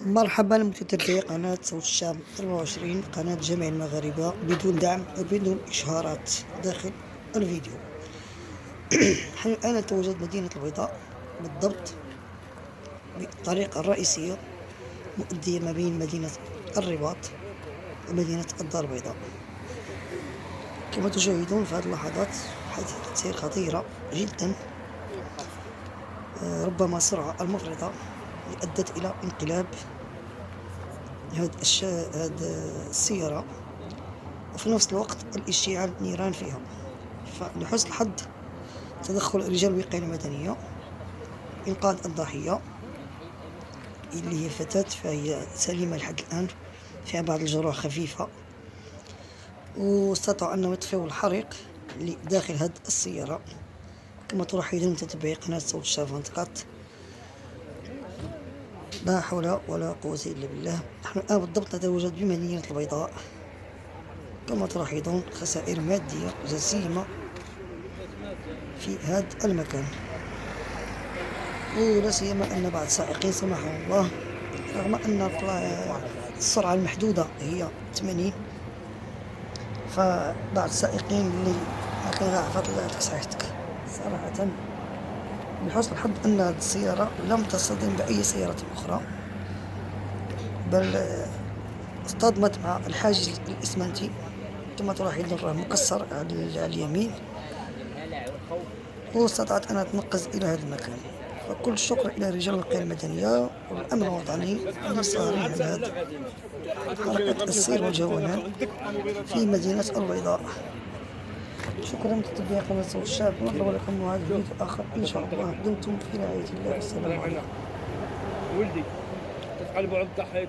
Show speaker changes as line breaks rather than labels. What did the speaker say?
مرحبا متتبعي قناة صوت الشام 24، قناة جميع المغاربة بدون دعم وبدون إشهارات داخل الفيديو. نحن الآن نتواجد مدينة البيضاء، بالضبط بالطريقة الرئيسية مؤدية ما بين مدينة الرباط ومدينة الدار البيضاء. كما تشاهدون في هذه اللحظات حادثة سير خطيرة جدا، ربما السرعة المفرطة اللي أدت إلى انقلاب هذه السيارة، وفي نفس الوقت الاشتعال نيران فيها. فلحسن الحظ تدخل رجال الوقاية المدنية إنقاذ الضحية اللي هي فتاة، فهي سليمة لحد الآن، فيها بعض الجروح خفيفة، واستطاعوا أنهم يطفئوا الحريق اللي داخل هذه السيارة. كما تلاحظون متتبعي قناة صوت الشام فقط، لا حول ولا قوة إلا بالله. نحن الآن بالضبط نتواجد بمدينة البيضاء. كما تلاحظون خسائر مادية جسيمة في هذا المكان، ولا سيما أن بعض السائقين سمحهم الله، رغم أن السرعة المحدودة هي 80، فبعض السائقين اللي ما كان عارف تصحيحتك صراحة. من حسن الحظ أن هذه السيارة لم تصطدم بأي سيارة أخرى، بل اصطدمت مع الحاجز الإسمنتي. كما تلاحظون راه مكسر على اليمين، واستطاعت أن تنقز إلى هذا المكان. فكل الشكر إلى رجال الوقاية المدنية والأمن الوطني اللي صارين على هذا حركة السير والجولان في مدينة البيضاء. شكرا متتبعي قناة صوت الشعب، ونضرب لكم هذا الفيديو آخر إن شاء الله. دمتم في رعاية الله، والسلام عليكم.
ولدي تفعل بعض ضحايا